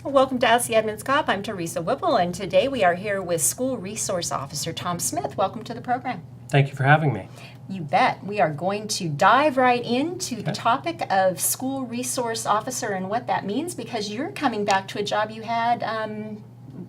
Welcome to Ask the Edmonds Cop. I'm Teresa Whipple, and today we are here with School Resource Officer Tom Smith. Welcome to the program. Thank you for having me. You bet. We are going to dive right into the topic of School Resource Officer and what that means, because you're coming back to a job you had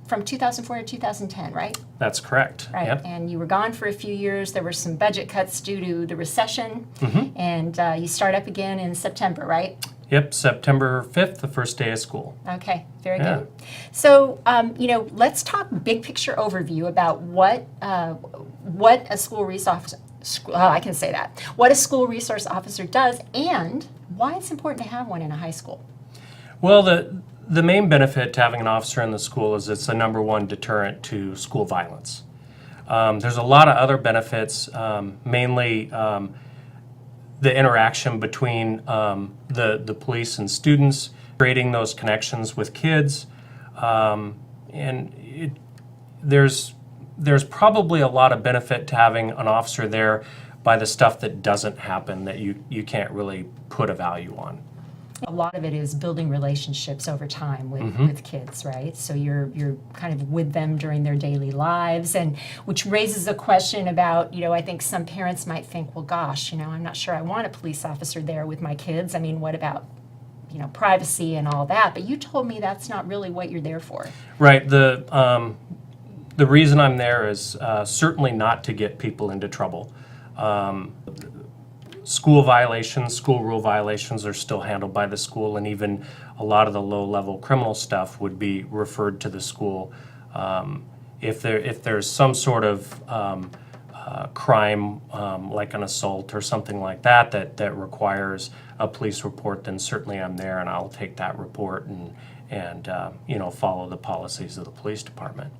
from 2004 to 2010, right? That's correct. Right. Yep. And you were gone for a few years. There were some budget cuts due to the recession, and you start up again in September, right? Yep, September 5th, the first day of school. Okay, very good. So, let's talk big picture overview about what a school resource I can say that, what a school resource officer does, and why it's important to have one in a high school. Well, the main benefit to having an officer in the school is it's the number one deterrent to school violence. There's a lot of other benefits, mainly the interaction between the police and students, creating those connections with kids, there's probably a lot of benefit to having an officer there by the stuff that doesn't happen that you can't really put a value on. A lot of it is building relationships over time with kids, right? So you're kind of with them during their daily lives, and which raises a question about, I think some parents might think, well, gosh, I'm not sure I want a police officer there with my kids. I mean, what about, privacy and all that? But you told me that's not really what you're there for. Right. The reason I'm there is certainly not to get people into trouble. School violations, school rule violations are still handled by the school, and even a lot of the low-level criminal stuff would be referred to the school. If there's some sort of crime, like an assault or something like that requires a police report, then certainly I'm there, and I'll take that report and follow the policies of the police department.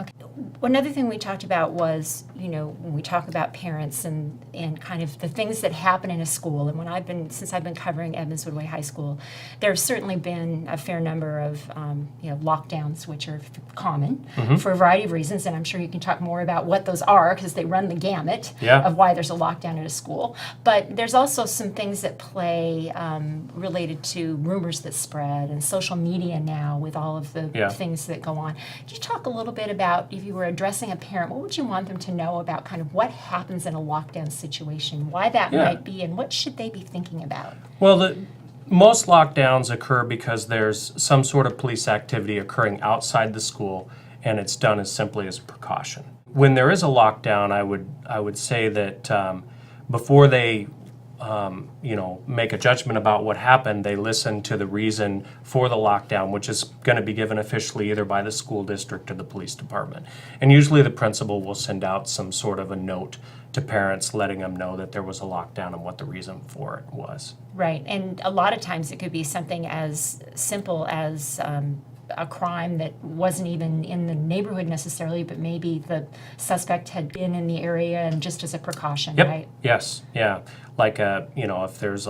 Okay. One other thing we talked about was, when we talk about parents and kind of the things that happen in a school, and since I've been covering Edmonds-Woodway High School, there's certainly been a fair number of, lockdowns, which are common for a variety of reasons, and I'm sure you can talk more about what those are, because they run the gamut of why there's a lockdown at a school. But there's also some things that play related to rumors that spread and social media now with all of the things that go on. Could you talk a little bit about, if you were addressing a parent, what would you want them to know about kind of what happens in a lockdown situation, why that might be, and what should they be thinking about? Well, most lockdowns occur because there's some sort of police activity occurring outside the school, and it's done as simply as a precaution. When there is a lockdown, I would say that before they make a judgment about what happened, they listen to the reason for the lockdown, which is going to be given officially either by the school district or the police department. And usually the principal will send out some sort of a note to parents letting them know that there was a lockdown and what the reason for it was. Right, and a lot of times it could be something as simple as a crime that wasn't even in the neighborhood necessarily, but maybe the suspect had been in the area and just as a precaution, right? Yes, yeah. Like, if there's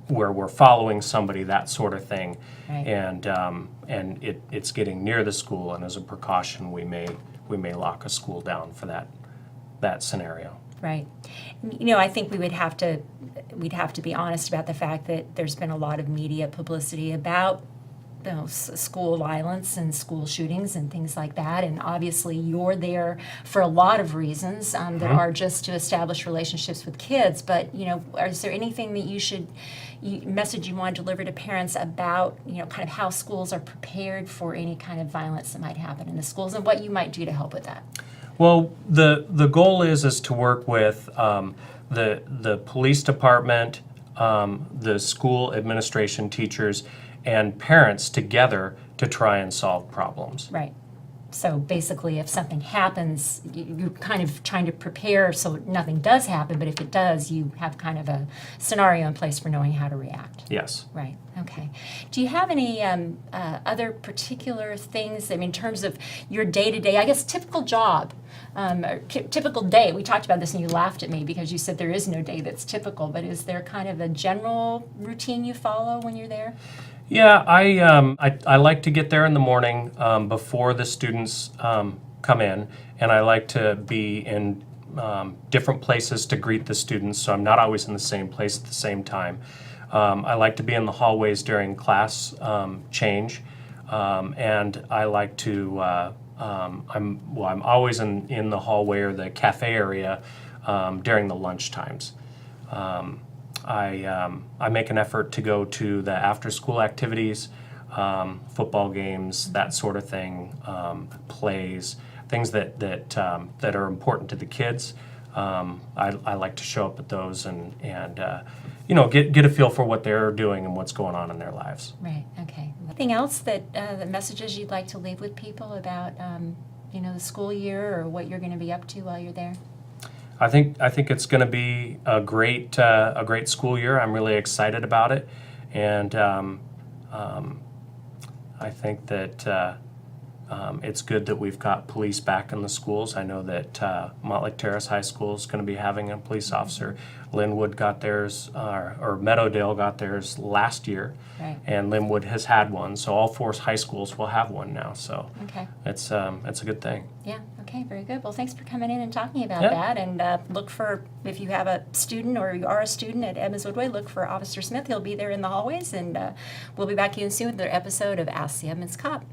where we're following somebody, that sort of thing, right. and it's getting near the school, and as a precaution, we may lock a school down for that scenario. Right. I think we'd have to be honest about the fact that there's been a lot of media publicity about school violence and school shootings and things like that, and obviously you're there for a lot of reasons that are just to establish relationships with kids, but is there anything that message you want to deliver to parents about kind of how schools are prepared for any kind of violence that might happen in the schools and what you might do to help with that? Well, the goal is to work with the police department, the school administration, teachers, and parents together to try and solve problems. Right. So basically, if something happens, you're kind of trying to prepare so nothing does happen, but if it does, you have kind of a scenario in place for knowing how to react. Yes. Right. Okay. Do you have any other particular things, in terms of your day-to-day, I guess, typical job, typical day? We talked about this and you laughed at me because you said there is no day that's typical, but is there kind of a general routine you follow when you're there? Yeah, I like to get there in the morning before the students come in, and I like to be in different places to greet the students, so I'm not always in the same place at the same time. I like to be in the hallways during class change. And I like to, I'm always in the hallway or the cafe area during the lunch times. I make an effort to go to the after-school activities, football games, that sort of thing, plays, things that are important to the kids. I like to show up at those and get a feel for what they're doing and what's going on in their lives. Right, okay. Anything else that, the messages you'd like to leave with people about, the school year or what you're going to be up to while you're there? I think it's going to be a great school year. I'm really excited about it, and I think that it's good that we've got police back in the schools. I know that Montlick Terrace High School is going to be having a police officer. Linwood got theirs, or Meadowdale got theirs last year, Right. and Linwood has had one. So all four high schools will have one now. So Okay. it's a good thing. Yeah, okay, very good. Well, thanks for coming in and talking about Yeah. that. And look for, if you have a student or you are a student at Edmonds-Woodway, look for Officer Smith. He'll be there in the hallways. And we'll be back again soon with another episode of Ask the Edmonds Cop.